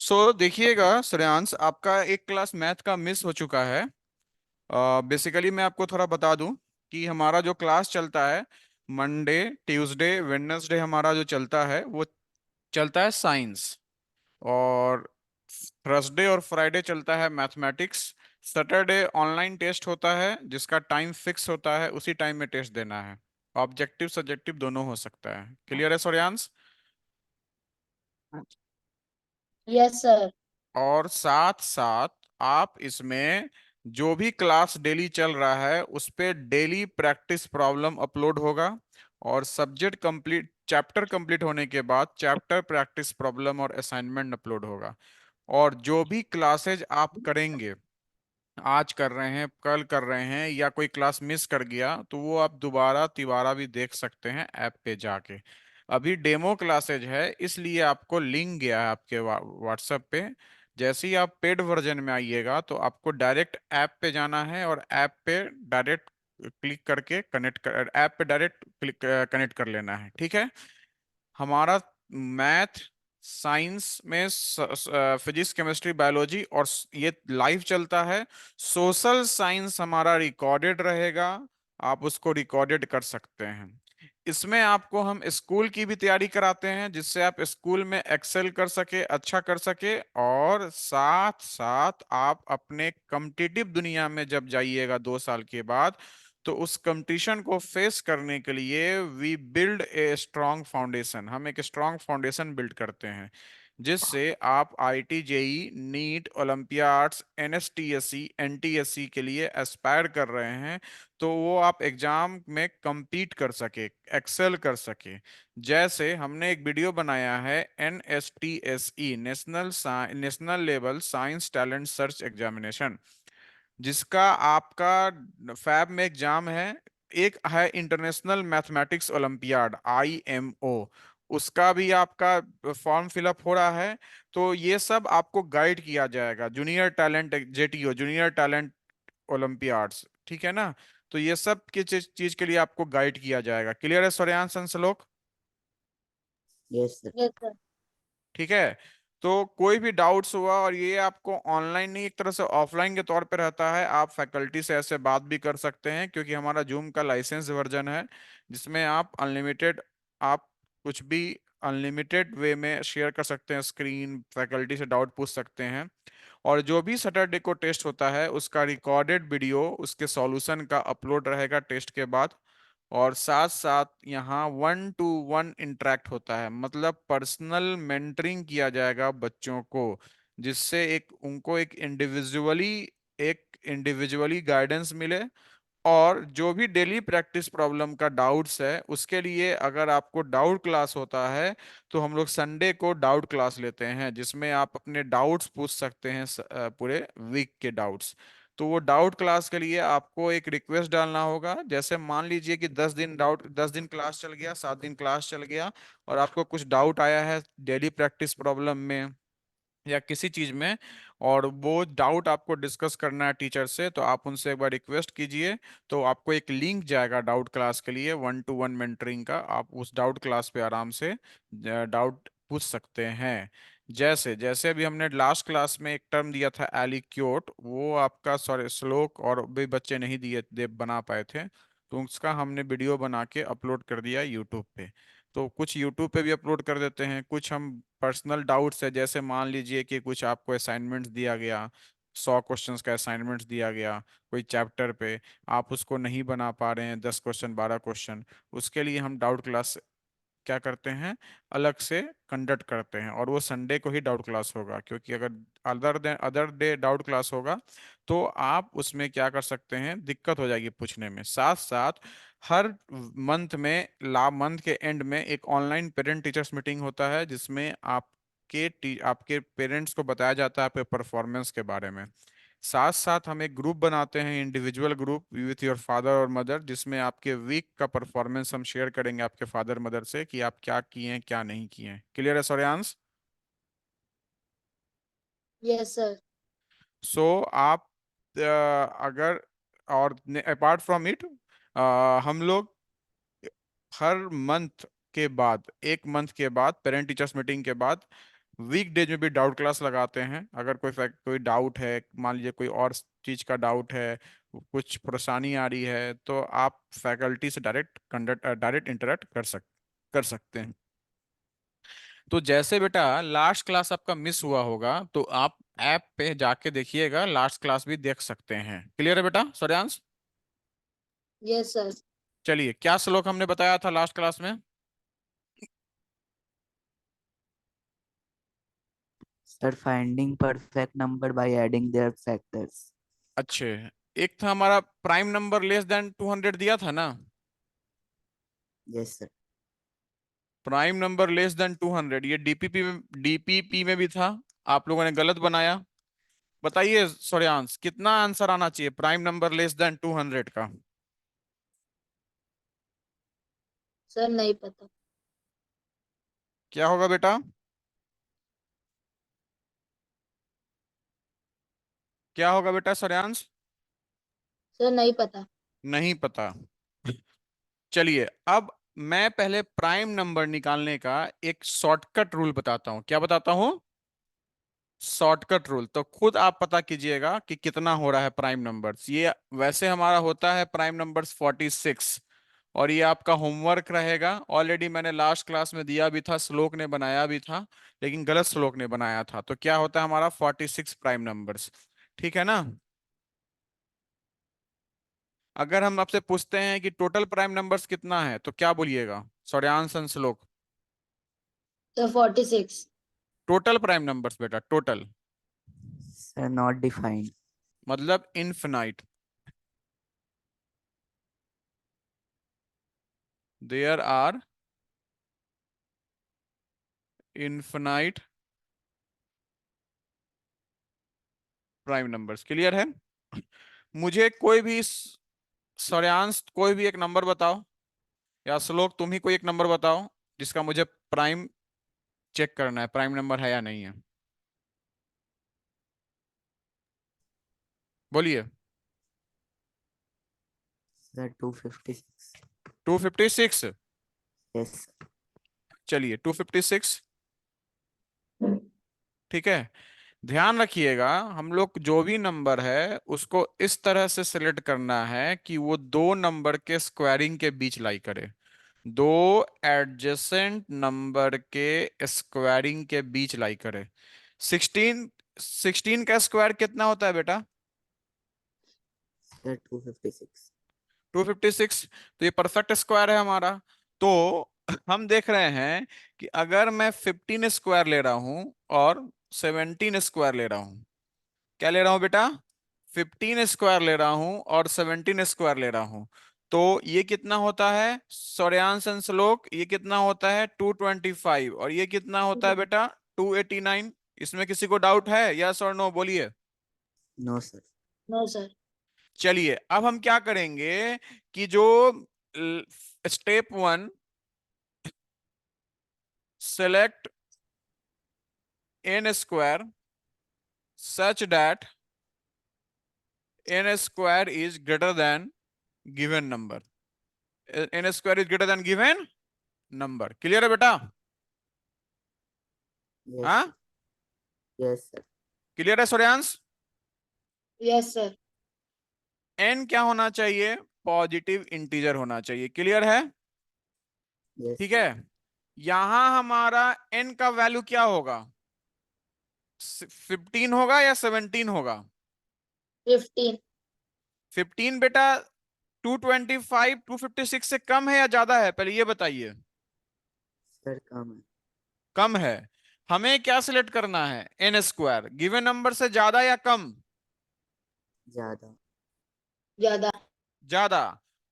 देखिएगा श्रेयांश, आपका एक क्लास मैथ का मिस हो चुका है। बेसिकली मैं आपको थोड़ा बता दूं कि हमारा जो क्लास चलता है, मंडे, ट्यूसडे, वेडनेसडे हमारा जो चलता है वो चलता है साइंस। और थर्सडे और फ्राइडे चलता है मैथमेटिक्स। सैटरडे ऑनलाइन टेस्ट होता है जिसका टाइम फिक्स होता है, उसी टाइम में टेस्ट देना है। ऑब्जेक्टिव सब्जेक्टिव दोनों हो सकता है। क्लियर है श्रेयांश? Yes sir. और साथ साथ आप इसमें जो भी क्लास डेली चल रहा है उस पे डेली प्रैक्टिस प्रॉब्लम अपलोड होगा। और सब्जेक्ट कंप्लीट, चैप्टर कंप्लीट होने के बाद चैप्टर प्रैक्टिस प्रॉब्लम और असाइनमेंट अपलोड होगा। और जो भी क्लासेज आप करेंगे, आज कर रहे हैं, कल कर रहे हैं, या कोई क्लास मिस कर गया, तो वो आप दोबारा तिबारा भी देख सकते हैं ऐप पे जाके। अभी डेमो क्लासेज है, इसलिए आपको लिंक गया है आपके व्हाट्सएप पे। जैसे ही आप पेड वर्जन में आइएगा तो आपको डायरेक्ट ऐप पे जाना है और ऐप पे डायरेक्ट क्लिक करके कनेक्ट कर, ऐप पे डायरेक्ट क्लिक कनेक्ट कर लेना है। ठीक है? हमारा मैथ, साइंस में फिजिक्स, केमिस्ट्री, बायोलॉजी और ये लाइव चलता है। सोशल साइंस हमारा रिकॉर्डेड रहेगा, आप उसको रिकॉर्डेड कर सकते हैं। इसमें आपको हम स्कूल की भी तैयारी कराते हैं जिससे आप स्कूल में एक्सेल कर सके, अच्छा कर सके। और साथ साथ आप अपने कॉम्पिटिटिव दुनिया में जब जाइएगा 2 साल के बाद, तो उस कंपटीशन को फेस करने के लिए we build a strong foundation, हम एक स्ट्रांग फाउंडेशन बिल्ड करते हैं जिससे आप IIT, JEE, NEET, olympiads, NSTSC, NTSC के लिए एस्पायर कर रहे हैं, तो वो आप एग्जाम में compete कर सके, एक्सेल कर सके। जैसे हमने एक वीडियो बनाया है, NSTSE, national level science talent search examination, जिसका आपका फैब में एग्जाम है। एक है इंटरनेशनल मैथमेटिक्स ओलंपियाड, आईएमओ, उसका भी आपका फॉर्म फिलअप हो रहा है। तो ये सब आपको गाइड किया जाएगा। Junior talent JTO, junior talent Olympiads, ठीक है ना? तो ये सब की चीज चीज के लिए आपको गाइड किया जाएगा। क्लियर है Suryansh Anshlok? Yes sir. Yes sir. ठीक है। तो कोई भी डाउट्स हुआ, और ये आपको ऑनलाइन नहीं, एक तरह से ऑफलाइन के तौर पे रहता है, आप फैकल्टी से ऐसे बात भी कर सकते हैं क्योंकि हमारा जूम का लाइसेंस वर्जन है जिसमें आप अनलिमिटेड, आप कुछ भी अनलिमिटेड वे में शेयर कर सकते हैं स्क्रीन, फैकल्टी से डाउट पूछ सकते हैं। और जो भी सैटरडे को टेस्ट होता है उसका रिकॉर्डेड वीडियो उसके सॉल्यूशन का अपलोड रहेगा टेस्ट के बाद। और साथ साथ यहाँ 1-to-1 इंटरेक्ट होता है, मतलब पर्सनल मेंटरिंग किया जाएगा बच्चों को, जिससे एक इंडिविजुअली गाइडेंस मिले। और जो भी डेली प्रैक्टिस प्रॉब्लम का डाउट्स है उसके लिए अगर आपको डाउट क्लास होता है, तो हम लोग संडे को डाउट क्लास लेते हैं जिसमें आप अपने डाउट्स पूछ सकते हैं, पूरे वीक के डाउट्स। तो वो डाउट क्लास के लिए आपको एक रिक्वेस्ट डालना होगा। जैसे मान लीजिए कि 10 दिन क्लास चल गया, 7 दिन क्लास चल गया, और आपको कुछ डाउट आया है डेली प्रैक्टिस प्रॉब्लम में या किसी चीज में, और वो डाउट आपको डिस्कस करना है टीचर से, तो आप उनसे एक बार रिक्वेस्ट कीजिए। तो आपको एक लिंक जाएगा डाउट क्लास के लिए, 1-to-1 मेंटरिंग का, आप उस डाउट क्लास पे आराम से डाउट पूछ सकते हैं। जैसे जैसे अभी हमने लास्ट क्लास में एक टर्म दिया था एलिक्योट, वो आपका सॉरी श्लोक और भी बच्चे नहीं दिए दे बना पाए थे, तो उसका हमने वीडियो बना के अपलोड कर दिया यूट्यूब पे। तो कुछ यूट्यूब पे भी अपलोड कर देते हैं, कुछ हम पर्सनल डाउट्स है, जैसे मान लीजिए कि कुछ आपको असाइनमेंट्स दिया गया, 100 क्वेश्चंस का असाइनमेंट्स दिया गया कोई चैप्टर पे, आप उसको नहीं बना पा रहे हैं, 10 क्वेश्चन, 12 क्वेश्चन, उसके लिए हम डाउट क्लास क्या करते हैं, अलग से कंडक्ट करते हैं। और वो संडे को ही डाउट क्लास होगा, क्योंकि अगर अदर डे डाउट क्लास होगा तो आप उसमें क्या कर सकते हैं, दिक्कत हो जाएगी पूछने में। साथ साथ हर मंथ में, मंथ के एंड में एक ऑनलाइन पेरेंट टीचर्स मीटिंग होता है जिसमें आपके पेरेंट्स को बताया जाता है आपके परफॉर्मेंस के बारे में। साथ साथ हम एक ग्रुप बनाते हैं, individual group with your father और मदर, जिसमें आपके वीक का परफॉर्मेंस हम शेयर करेंगे आपके फादर मदर से कि आप क्या किए हैं, क्या नहीं किए हैं। क्लियर है सौर्यांश? Yes sir. सो आप अगर, और अपार्ट फ्रॉम इट, हम लोग हर मंथ के बाद, एक मंथ के बाद पेरेंट टीचर्स मीटिंग के बाद वीक डेज में भी डाउट क्लास लगाते हैं। अगर कोई डाउट है, मान लीजिए कोई और चीज का डाउट है, कुछ परेशानी आ रही है, तो आप फैकल्टी से डायरेक्ट इंटरेक्ट कर सकते हैं। तो जैसे बेटा लास्ट क्लास आपका मिस हुआ होगा, तो आप ऐप पे जाके देखिएगा, लास्ट क्लास भी देख सकते हैं। क्लियर है बेटा सूर्यांश? Yes, sir. चलिए, क्या श्लोक हमने बताया था लास्ट क्लास में? Sir, finding perfect number by adding their factors. अच्छे, एक था हमारा प्राइम नंबर लेस देन 200 दिया था ना। Yes, sir. Prime number less than 200, ये डीपीपी में भी था। आप लोगों ने गलत बनाया। बताइए सूर्यांश, कितना आंसर आना चाहिए प्राइम नंबर लेस देन 200 का? Sir, नहीं पता. क्या होगा बेटा? क्या होगा बेटा सूर्यांश? Sir, नहीं पता. नहीं पता। चलिए, अब मैं पहले प्राइम नंबर निकालने का एक शॉर्टकट रूल बताता हूं। क्या बताता हूं? Shortcut rule. तो खुद आप पता कीजिएगा कि कितना हो रहा है प्राइम नंबर्स। ये वैसे हमारा होता है प्राइम नंबर्स 46, और ये आपका होमवर्क रहेगा। ऑलरेडी मैंने लास्ट क्लास में दिया भी था, श्लोक ने बनाया भी था, लेकिन गलत श्लोक ने बनाया था। तो क्या होता है हमारा 46 प्राइम नंबर्स। ठीक है ना? अगर हम आपसे पूछते हैं कि टोटल प्राइम नंबर्स कितना है, तो क्या बोलिएगा Suryansh and Shlok? Sir, 46. Total prime numbers बेटा, टोटल Sir, not defined. मतलब infinite. There are infinite prime numbers. Clear है? मुझे कोई भी सौर्यांश कोई भी एक नंबर बताओ, या श्लोक तुम ही कोई एक नंबर बताओ जिसका मुझे प्राइम चेक करना है, प्राइम नंबर है या नहीं है। बोलिए। Sir, 256. 256? Yes, sir. चलिए 256, ठीक है। ध्यान रखिएगा, हम लोग जो भी नंबर है उसको इस तरह से सिलेक्ट करना है कि वो दो नंबर के स्क्वायरिंग के बीच लाई करे। दो एडजेसेंट नंबर के स्क्वायरिंग के बीच लाई करे। 16, 16 का स्क्वायर कितना होता है बेटा? Sir, 256. 256। तो ये परफेक्ट स्क्वायर है हमारा। तो हम देख रहे हैं कि अगर मैं 15 स्क्वायर ले रहा हूं और 17 स्क्वायर ले रहा हूं, क्या ले रहा हूं बेटा? 15 स्क्वायर ले रहा हूं और 17 स्क्वायर ले रहा हूं, तो ये कितना होता है सौर्यांश and श्लोक? ये कितना होता है? 225। और ये कितना होता है बेटा? 289। इसमें किसी को डाउट है? यस और नो बोलिए। No, sir. No, sir. चलिए, अब हम क्या करेंगे कि जो step 1, select n square such that n square is greater than given number. n square is greater than given number. Clear है बेटा? Yes, हाँ, sir. Yes, sir. क्लियर है सूर्यांश? Yes, sir. n क्या होना चाहिए? पॉजिटिव इंटीजर होना चाहिए। Clear है? Yes, ठीक sir. है। यहां हमारा n का वैल्यू क्या होगा? 15 होगा या 17 होगा? 15. 15 बेटा। 225 256 से कम है या ज्यादा है, पहले ये बताइए। Sir, come. कम है। हमें क्या सिलेक्ट करना है? n स्क्वायर गिवन नंबर से ज्यादा या कम? ज्यादा. ज्यादा. ज्यादा।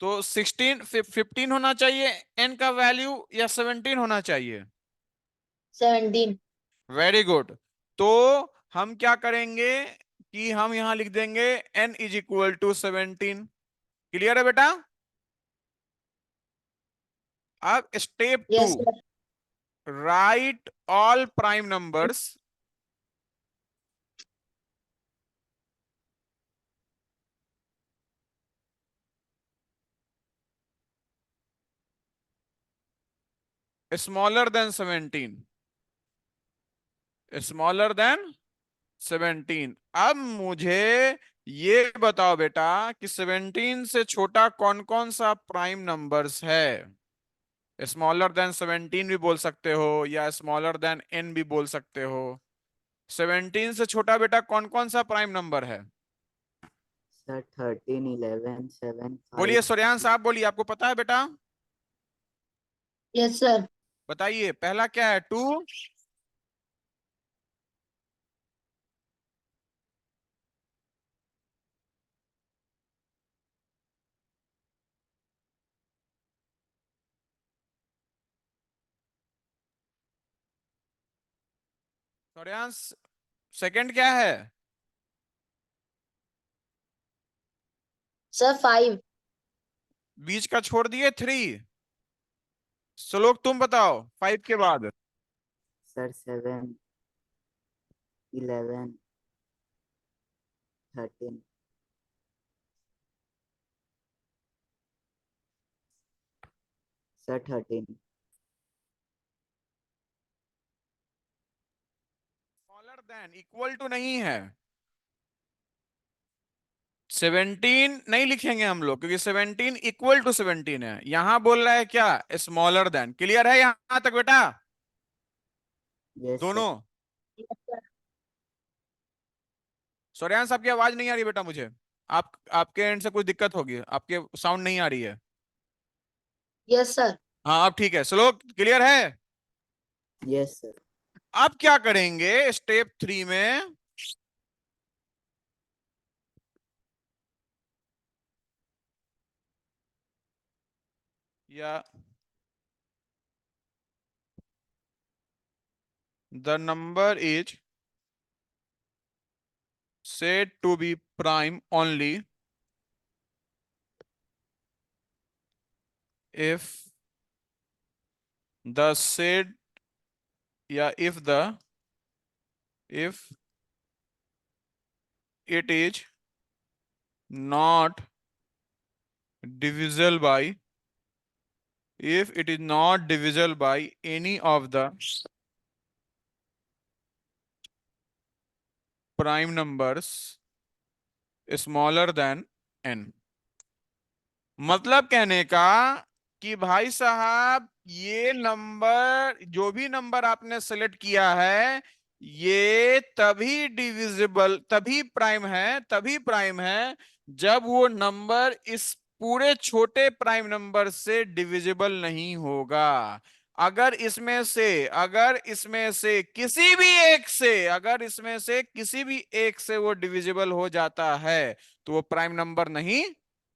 तो 15 होना चाहिए n का वैल्यू, या 17 होना चाहिए? 17. Very good. तो हम क्या करेंगे कि हम यहां लिख देंगे n is equal to 17। Clear है बेटा? अब step 2, Yes, sir. Write all prime numbers smaller than 17। Smaller than 17। अब मुझे ये बताओ बेटा कि 17 से छोटा कौन कौन सा प्राइम नंबर्स है। स्मॉलर देन 17 भी बोल सकते हो या स्मॉलर देन n भी बोल सकते हो। 17 से छोटा बेटा कौन कौन सा प्राइम नंबर है? सर 13, 11, 7, बोलिए 5। सूर्यान साहब, बोलिए, आपको पता है बेटा? Yes sir. बताइए, पहला क्या है? 2। सूर्यान, सेकंड क्या है? सर 5। बीच का छोड़ दिए 3। श्लोक तुम बताओ 5 के बाद। Sir 7, 11, 13। Sir 13। Smaller than equal to नहीं है। 17 नहीं लिखेंगे हम लोग, क्योंकि 17 इक्वल टू 17 है। यहां बोल रहा है क्या? Smaller than. क्लियर है यहां तक बेटा? Yes sir. दोनों। सूर्यान साहब की आवाज नहीं आ रही बेटा मुझे। आप आपके एंड से कुछ दिक्कत होगी, आपके साउंड नहीं आ रही है। Yes sir. हाँ अब ठीक है। श्लोक क्लियर है? Yes sir. अब क्या करेंगे स्टेप 3 में? या the number is said to be prime only if the said, या if it is not divisible by, if it is not divisible by any of the prime numbers smaller than n। मतलब कहने का कि भाई साहब, ये number, जो भी नंबर आपने सेलेक्ट किया है, ये तभी डिविजिबल, तभी प्राइम है जब वो नंबर इस पूरे छोटे प्राइम नंबर से डिविजिबल नहीं होगा। अगर इसमें से किसी भी एक से वो डिविजिबल हो जाता है, तो वो प्राइम नंबर नहीं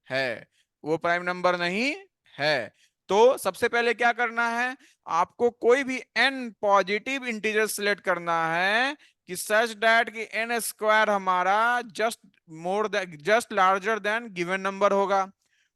है। वो प्राइम नंबर नहीं है। तो सबसे पहले क्या करना है? आपको कोई भी n पॉजिटिव इंटीजर सिलेक्ट करना है कि सच दैट कि n स्क्वायर हमारा just larger than given number होगा।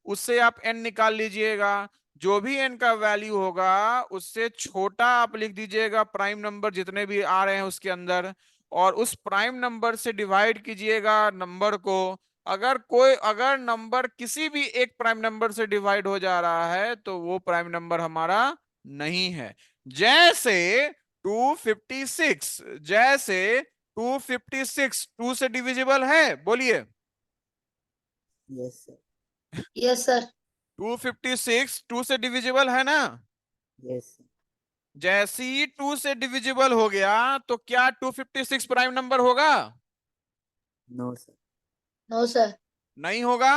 उससे आप n निकाल लीजिएगा। जो भी n का वैल्यू होगा उससे छोटा आप लिख दीजिएगा प्राइम नंबर जितने भी आ रहे हैं उसके अंदर, और उस प्राइम नंबर से डिवाइड कीजिएगा नंबर को। अगर नंबर किसी भी एक प्राइम नंबर से डिवाइड हो जा रहा है तो वो प्राइम नंबर हमारा नहीं है। जैसे 256, जैसे 256 2 से डिविजिबल है? बोलिए। Yes sir. Yes sir. 256 2 से डिविजिबल है ना? Yes sir. जैसे ही 2 से डिविजिबल हो गया तो क्या 256 प्राइम नंबर होगा? No sir. No sir. नहीं होगा।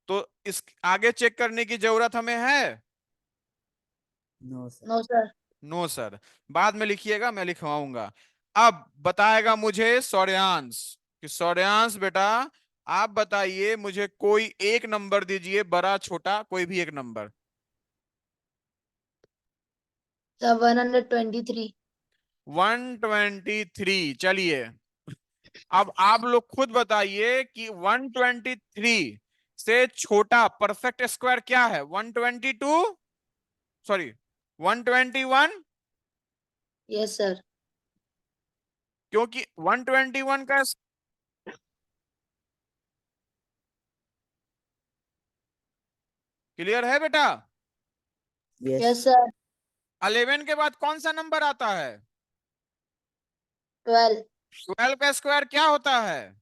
तो इस आगे चेक करने की जरूरत हमें है? No sir. No sir. No sir. बाद में लिखिएगा, मैं लिखवाऊंगा। अब बताएगा मुझे सौर्यांश, कि सौर्यांश बेटा आप बताइए मुझे, कोई एक नंबर दीजिए, बड़ा छोटा कोई भी एक नंबर। सर 123। 123। चलिए, अब आप लोग खुद बताइए कि 123 से छोटा परफेक्ट स्क्वायर क्या है? 122, सॉरी 121। Yes sir. क्योंकि 121 का क्लियर है बेटा? Yes yes sir. 11 के बाद कौन सा नंबर आता है? 12. 12 का स्क्वायर क्या होता है?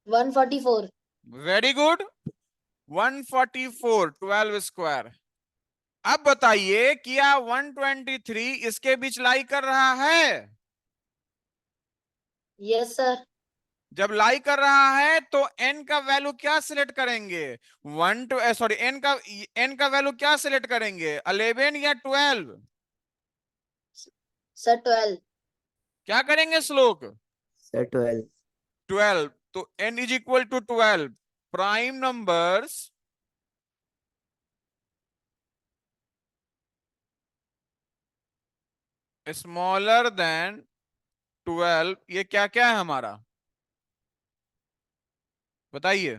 144. Very good, 144, 12 square. अब बताइए क्या 123 इसके बीच लाई कर रहा है? Yes, sir. जब लाई कर रहा है तो n का वैल्यू क्या सिलेक्ट करेंगे? वन टू सॉरी n का वैल्यू क्या सिलेक्ट करेंगे, 11 या 12? Sir, 12. क्या करेंगे श्लोक? Sir, 12. 12। तो n is equal to 12। Prime numbers smaller than 12, ये क्या क्या है हमारा, बताइए।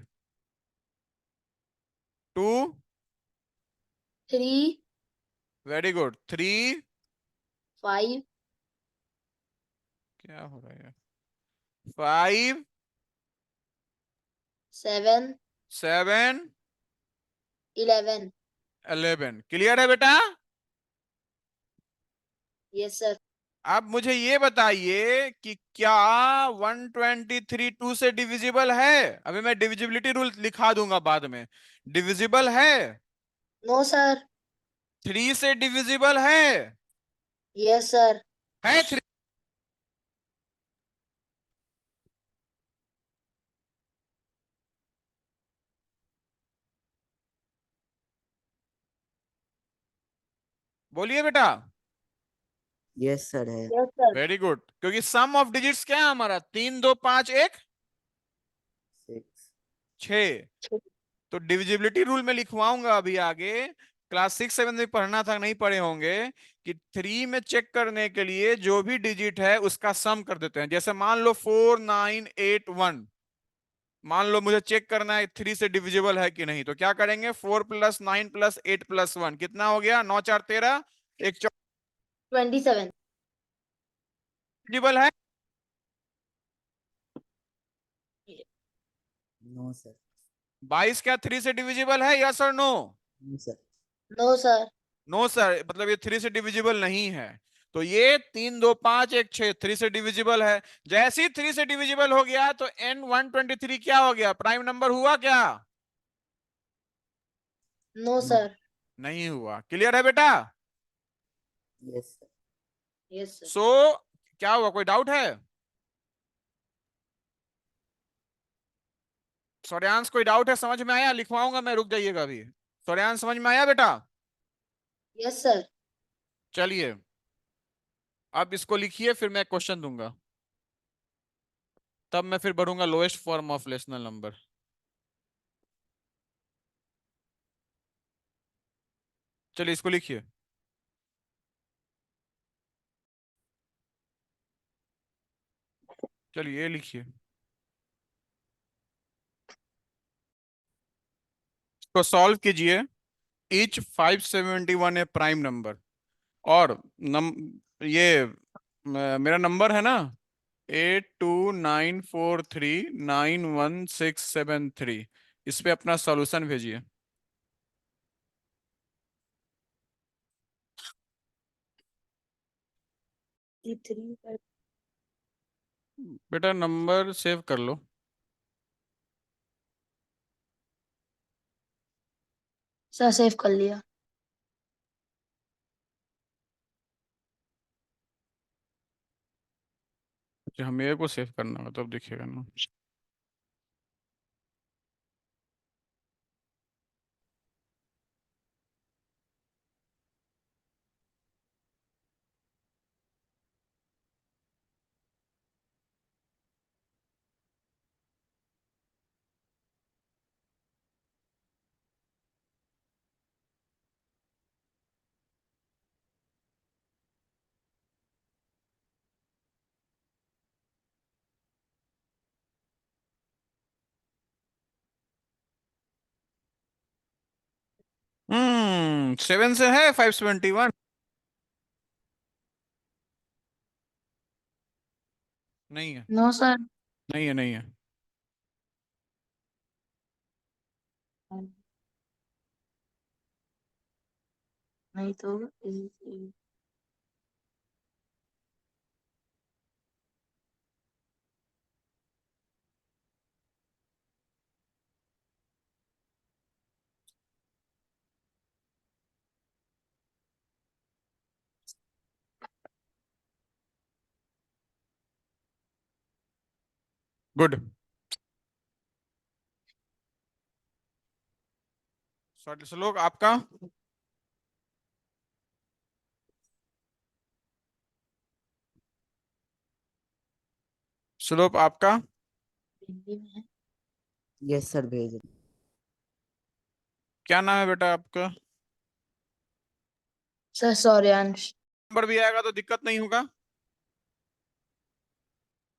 2, 3, वेरी गुड, 3, 5, क्या हो रहा है, 5, 7, 7, 11. 11। क्लियर है बेटा? Yes, sir. अब मुझे ये बताइए कि क्या 123 2 से डिविजिबल है? अभी मैं डिविजिबिलिटी रूल लिखा दूंगा बाद में। डिविजिबल है? No, sir. 3 से डिविजिबल है? Yes, sir. है 3? बोलिए बेटा। Yes, sir, है। Yes, sir. वेरी गुड, क्योंकि सम ऑफ डिजिट्स क्या है हमारा, 3 2 5 1 6. 6। तो डिविजिबिलिटी रूल में लिखवाऊंगा अभी आगे, क्लास 6 7 में पढ़ना था, नहीं पढ़े होंगे, कि 3 में चेक करने के लिए जो भी डिजिट है उसका सम कर देते हैं। जैसे मान लो 4981, मान लो मुझे चेक करना है 3 से डिविजिबल है कि नहीं, तो क्या करेंगे, 4 + 9 + 8 + 1 कितना हो गया, 9 4 13, एक 27. डिविजिबल है? No, sir. 22 क्या 3 से डिविजिबल है, यस और no? No, sir. No, sir. No sir, मतलब ये 3 से डिविजिबल नहीं है। तो ये 3 2 5 1 6 3 से डिविजिबल है। जैसे ही 3 से डिविजिबल हो गया तो n123 क्या हो गया, प्राइम नंबर हुआ क्या? No, No. sir. नहीं हुआ। क्लियर है बेटा? Yes, sir. Yes, sir. सो क्या हुआ, कोई डाउट है? सौर्यांश कोई डाउट है, समझ में आया? लिखवाऊंगा मैं, रुक जाइएगा अभी। सौर्यांश समझ में आया बेटा? Yes, sir. चलिए अब इसको लिखिए, फिर मैं क्वेश्चन दूंगा, तब मैं फिर बढ़ूंगा lowest form of rational number. चलिए इसको लिखिए। चलिए ये लिखिए, इसको सॉल्व कीजिए। ईच 571 ए प्राइम नंबर, और नम ये मेरा नंबर है ना, 8294391673, इस पे अपना सॉल्यूशन भेजिए। Three. बेटा नंबर सेव कर लो। सर सेव कर लिया। अच्छा, मेरे को सेव करना होगा तब दिखेगा ना। हम्म, 7 से है 571? नहीं है, नो सर। नहीं है, नहीं है। नहीं तो गुड। श्लोक आपका। श्लोक आपका। हिंदी में है। यस सर, भेज रहे। क्या नाम है बेटा आपका? सर सौर्यांश। नंबर भी आएगा तो दिक्कत नहीं होगा।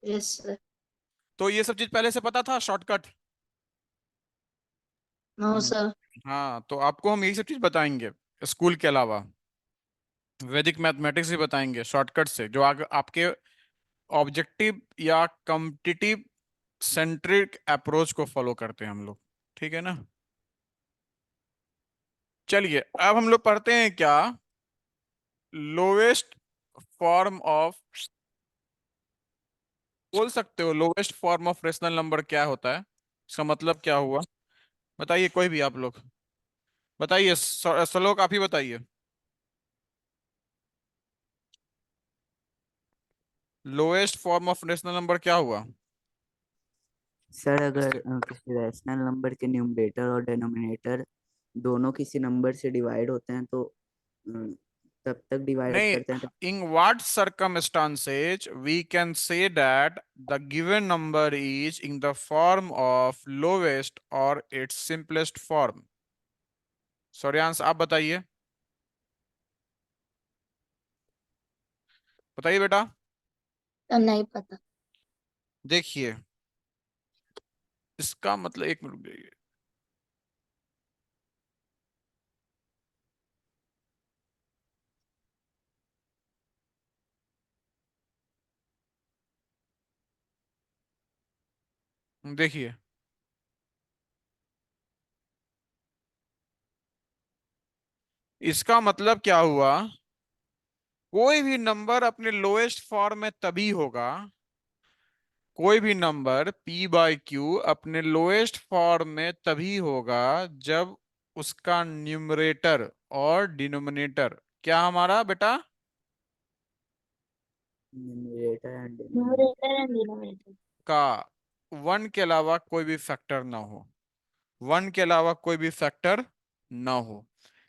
Yes sir. तो ये सब चीज पहले से पता था, शॉर्टकट? No sir. हाँ, तो आपको हम यही सब चीज बताएंगे स्कूल के अलावा। वैदिक मैथमेटिक्स भी बताएंगे शॉर्टकट से, जो आपके ऑब्जेक्टिव या कॉम्पिटिटिव सेंट्रिक अप्रोच को फॉलो करते हैं हम लोग। ठीक है ना? चलिए अब हम लोग पढ़ते हैं क्या, लोवेस्ट फॉर्म ऑफ, बोल सकते हो lowest form of rational number क्या होता है, इसका मतलब क्या हुआ? बताइए कोई भी आप लोग बताइए, श्लोक आप ही बताइए। Lowest form of rational number क्या हुआ? सर अगर किसी रैशनल नंबर के न्यूमरेटर और डिनोमिनेटर दोनों किसी नंबर से डिवाइड होते हैं तो अ, तब तक डिवाइड नहीं, करते हैं in what circumstances we can say that the given number is in the form of lowest or its simplest form? सौर्यांश आप बताइए, बताइए बेटा। सर नहीं पता। देखिए, इसका मतलब, एक मिनट रुकिए। देखिए, इसका मतलब क्या हुआ, कोई भी नंबर अपने लोएस्ट फॉर्म में तभी होगा, कोई भी नंबर p बाई क्यू अपने लोएस्ट फॉर्म में तभी होगा जब उसका न्यूमरेटर और डिनोमिनेटर क्या हमारा बेटा, numerator and denominator. Numerator and denominator. का वन के अलावा कोई भी फैक्टर ना हो, वन के अलावा कोई भी फैक्टर ना हो।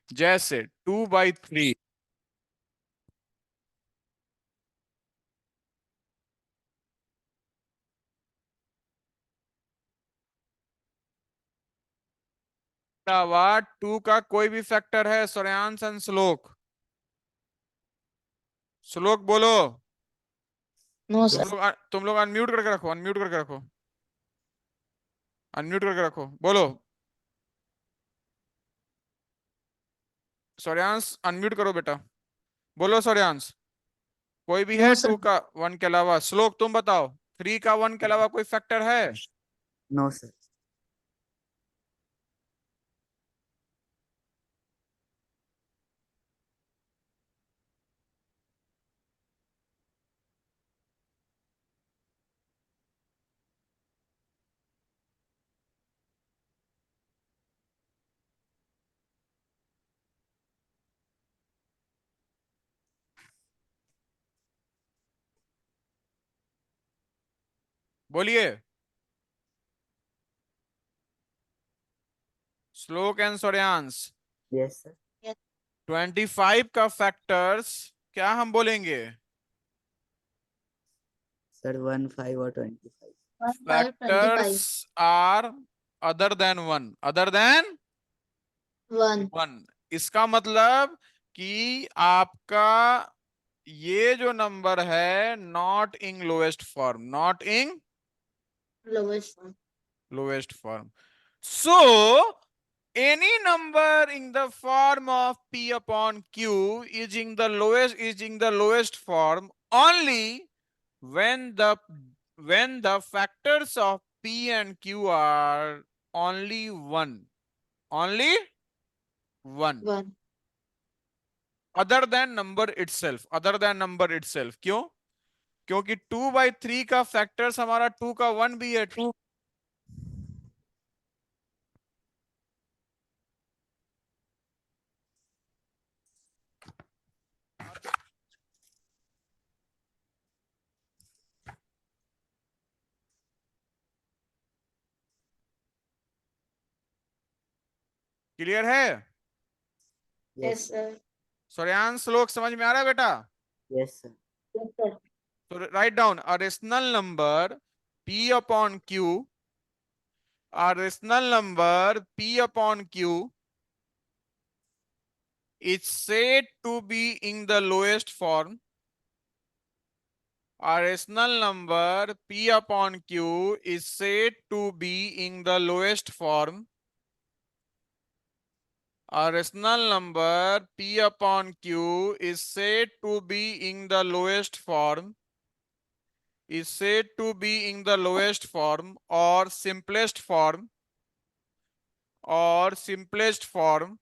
जैसे 2/3 अलावा 2 का कोई भी फैक्टर है, श्रेयांश एंड श्लोक, श्लोक बोलो। नो तुम सर। लोग तुम लोग अनम्यूट करके रखो, अनम्यूट करके रखो, अनम्यूट करके रखो, बोलो। सौर्यांश अनम्यूट करो बेटा, बोलो सौर्यांश। कोई भी है नो टू सर। का वन के अलावा? श्लोक तुम बताओ, 3 का वन के अलावा कोई फैक्टर है? No sir. बोलिए, श्लोक एंड सौर्यांश। Yes sir. 25 का फैक्टर्स क्या हम बोलेंगे? सर 15 और 25। Factors 1525। Are other than one, other than one. One. इसका मतलब कि आपका ये जो नंबर है, not in lowest form, not in lowest one. Lowest form. So any number in the form of p upon q is in the lowest form only when the factors of p and q are only one, only one, one. other than number itself, other than number itself। क्यों? क्योंकि 2/3 का factors हमारा 2 का 1 भी है, 2। Clear है? Yes sir. Suryansh श्लोक समझ में आ रहा है बेटा? Yes sir. Yes sir. तो right down a rational number p upon q, a rational number p upon q is said to be in the lowest form. A rational number p upon q is said to be in the lowest form. A rational number p upon q is said to be in the lowest form. Is said to be in the lowest form or simplest form or simplest form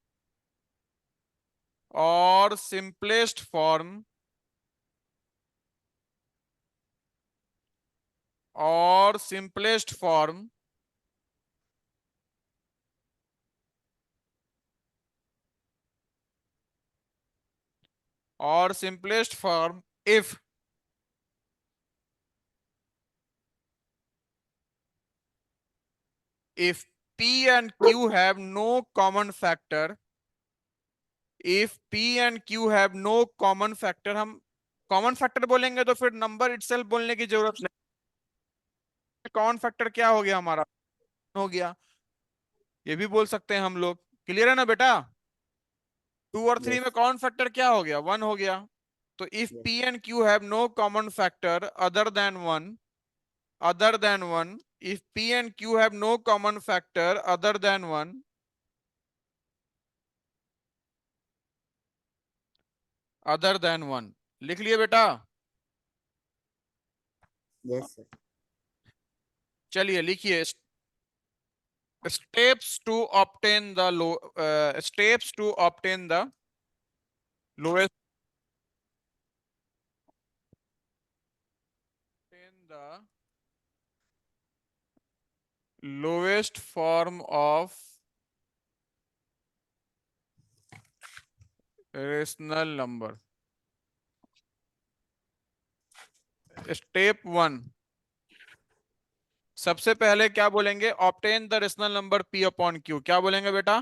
or simplest form or simplest form or simplest form if p and q have no common factor. If p and q have no common factor, हम common factor बोलेंगे तो फिर number itself बोलने की जरूरत नहीं। Common factor क्या हो गया हमारा? हो गया। ये भी बोल सकते हैं हम लोग। क्लियर है ना बेटा? 2 और 3 में यस। कॉमन फैक्टर क्या हो गया? 1 हो गया। तो if yes. p and q have no common factor other than 1, if p and q have no common factor other than 1, लिख लिए बेटा? Yes sir. चलिए लिखिए। steps to obtain the steps to obtain the lowest obtain the lowest form of rational number. Step 1, सबसे पहले क्या बोलेंगे? Obtain the rational number p upon q। क्या बोलेंगे बेटा?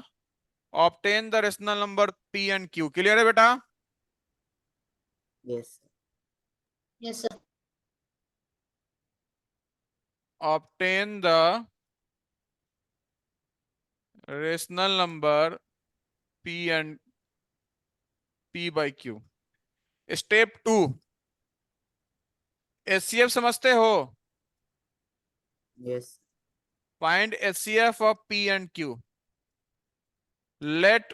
Obtain the rational number p and q। Clear है बेटा? Yes sir. Yes sir. Obtain the rational number p and p by q। Step 2, HCF समझते हो? Yes. Find HCF of p and q। Let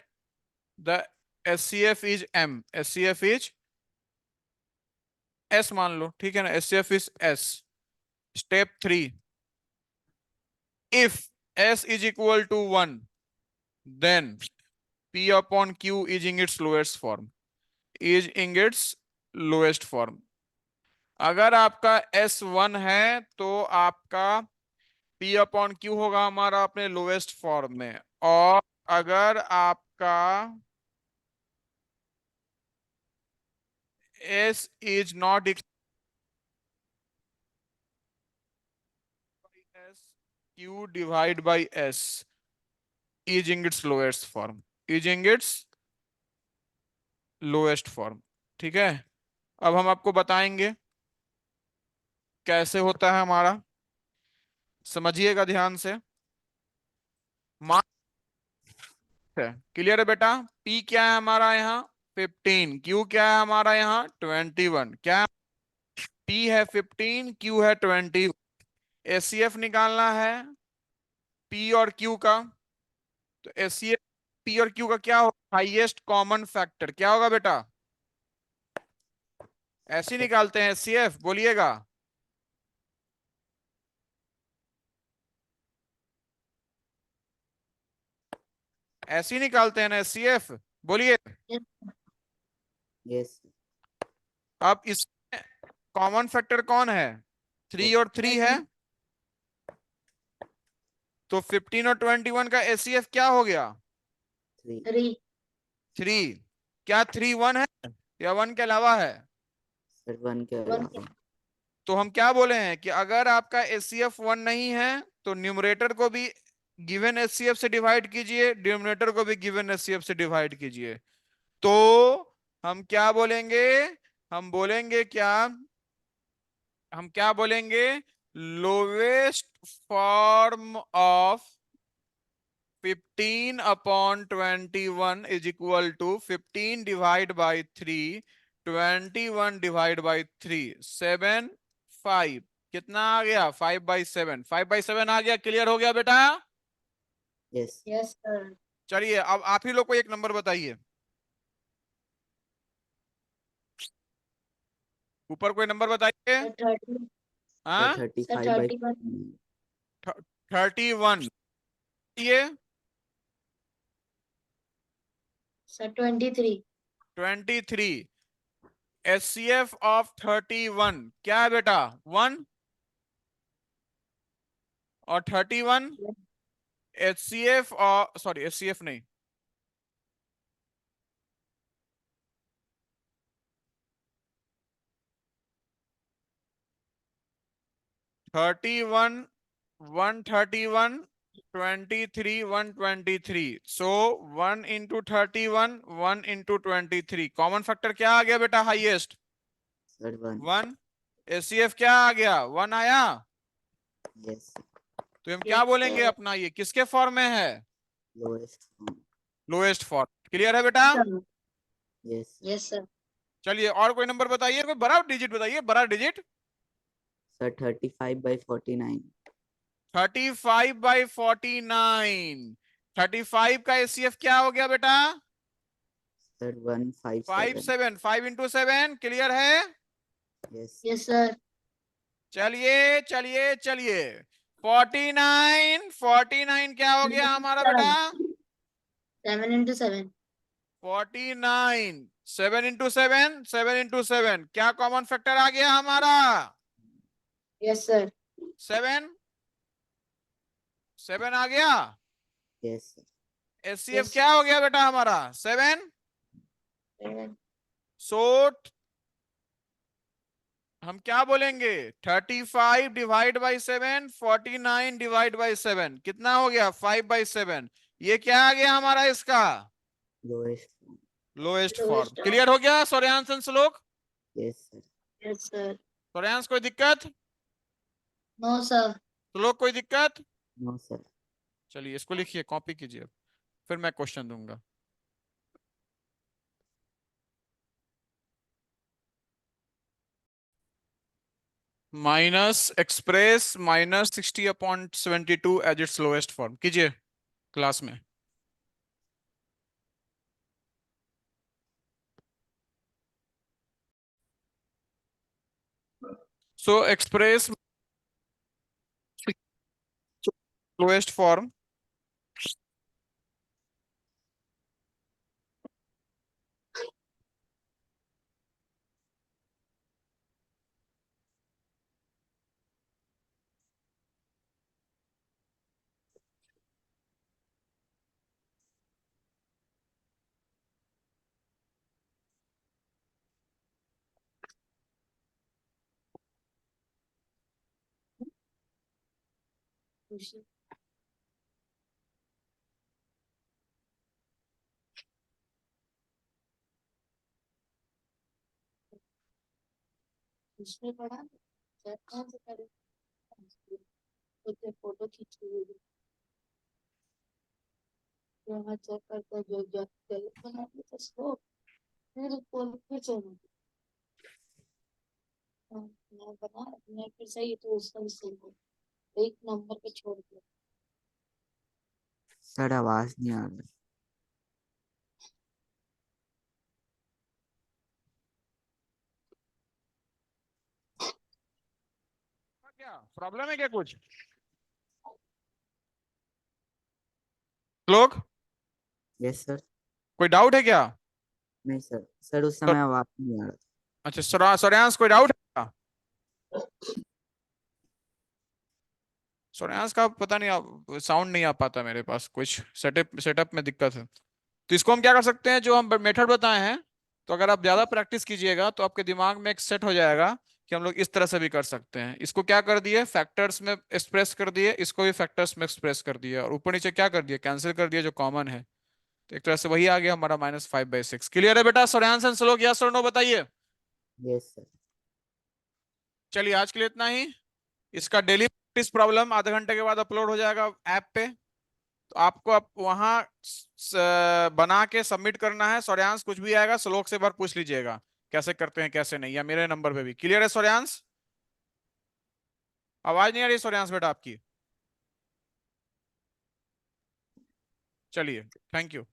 the HCF is m, HCF is s मान लो, ठीक है ना? HCF is s। Step 3, if s is equal to 1 then p upon q is in its lowest form, is in its lowest form। अगर आपका s 1 है तो आपका p upon q होगा हमारा अपने लोएस्ट फॉर्म में। और अगर आपका s is not s, q divide by s is in its lowest form, is in its lowest form। ठीक है? अब हम आपको बताएंगे कैसे होता है हमारा। समझिएगा ध्यान से। मान है, क्लियर है बेटा? P क्या है हमारा यहाँ? 15। Q क्या है हमारा यहाँ? 21। क्या है? P है 15, Q है 20। एचसीएफ निकालना है P और Q का। तो एचसीएफ P और Q का क्या होगा? हाईएस्ट कॉमन फैक्टर क्या होगा बेटा? ऐसे निकालते हैं एचसीएफ, बोलिएगा। ऐसे निकालते हैं ना एचसीएफ, बोलिए। यस। अब इसमें कॉमन फैक्टर कौन है? 3 और 3 है। तो 15 और 21 का एचसीएफ क्या हो गया? 3। 3। 3। क्या 3 1 है या 1 के अलावा है? सर 1 के 1। अलावा। तो हम क्या बोले हैं कि अगर आपका एचसीएफ 1 नहीं है तो न्यूमरेटर को भी गिवन एचसीएफ से डिवाइड कीजिए, डिनोमिनेटर को भी गिवन एचसीएफ से डिवाइड कीजिए। तो हम क्या बोलेंगे? हम बोलेंगे क्या? हम क्या बोलेंगे? Lowest form of 15/21 is equal to 15 divide by 3, 21 divide by 3, 7, 5। कितना आ गया? 5/7। 5/7 आ गया। क्लियर हो गया बेटा? Yes Yes, sir. चलिए अब आप ही लोग को एक नंबर बताइए। ऊपर कोई नंबर बताइए। Sir, 30. हाँ, 35/49 31। ये Sir, 23. 23। एचसीएफ ऑफ 31 क्या है बेटा? 1 और 31। एचसीएफ और सॉरी एचसीएफ नहीं, 31, 131, 23, 123। सो 1 इंटू 31, 1 इंटू 23। कॉमन फैक्टर क्या आ गया बेटा? Highest sir 1 1। एचसीएफ क्या आ गया? 1 आया। यस तो हम क्या Yes, बोलेंगे sir. अपना? ये किसके फॉर्म में है? Lowest form lowest form. Clear है बेटा? Sir. Yes Yes, sir. चलिए और कोई नंबर बताइए, कोई बड़ा डिजिट बताइए, बड़ा डिजिट। सर 35/49 35/49। 35 का एचसीएफ क्या हो गया बेटा? सर 157 57। 5 इंटू 7। क्लियर है? Yes Yes, sir. चलिए चलिए चलिए। 49 क्या हो गया हमारा बेटा? 7 into 7. 49। 7 इंटू 7, 7 इंटू 7 क्या कॉमन फैक्टर आ गया हमारा? Yes, sir. 7। 7 आ गया। Yes HCF Yes. क्या हो गया बेटा हमारा? 7। 7. सोट हम क्या बोलेंगे? 35 डिवाइड बाई 7, 49 डिवाइड बाई 7 कितना हो गया? 5/7। ये क्या आ गया हमारा इसका? Lowest form lowest form. Lowest. Clear हो गया सोरेयांश श्लोक? Yes sir Yes, sir. सोरेयांश कोई दिक्कत? No, sir. श्लोक कोई दिक्कत? नो सर चलिए इसको लिखिए, कॉपी कीजिए, फिर मैं क्वेश्चन दूंगा। Minus express -60/72 as its lowest form कीजिए क्लास में। सो एक्सप्रेस लोएस्ट फॉर्म उसने पढ़ा सर कौन से करे तो फोटो खींच के भेजो। यहाँ चेक करता जो जो गलत बना दिया तो इसको फिर फिर चलो। मैं बना मैं फिर सही तो उसका भी सही हो। एक नंबर पे छोड़ दिया। सर आवाज नहीं आ रही क्या प्रॉब्लम है क्या कुछ? लोग यस सर कोई डाउट है क्या? नहीं सर सर उस तो, समय आवाज नहीं आ रहा अच्छा सोरेयांश कोई डाउट है क्या? सोरेयांश का पता नहीं, साउंड नहीं आ पाता मेरे पास, कुछ सेटअप में दिक्कत है। तो इसको हम क्या कर सकते हैं, जो हम मेथड बताए हैं, तो अगर आप ज्यादा प्रैक्टिस कीजिएगा तो आपके दिमाग में एक सेट हो जाएगा कि हम लोग इस तरह से भी कर सकते हैं। इसको क्या कर दिए, फैक्टर्स में एक्सप्रेस कर दिए, इसको भी फैक्टर्स में एक्सप्रेस कर दिए, और ऊपर नीचे क्या कर दिया, कैंसिल कर दिया जो कॉमन है। तो एक तरह से वही आ गया हमारा -5/6। क्लियर है बेटा? सोरेंस एंड श्लोक, यस और नो बताइए। Yes sir. चलिए आज के लिए इतना ही। इसका डेली प्रैक्टिस प्रॉब्लम आधे घंटे के बाद अपलोड हो जाएगा ऐप पे। तो आपको अब वहां बना के सबमिट करना है। सौर्यांश कुछ भी आएगा श्लोक से एक बार पूछ लीजिएगा कैसे करते हैं कैसे नहीं, या मेरे नंबर पे भी। क्लियर है सौर्यांश? आवाज नहीं आ रही सौर्यांश बेटा आपकी? चलिए, थैंक यू।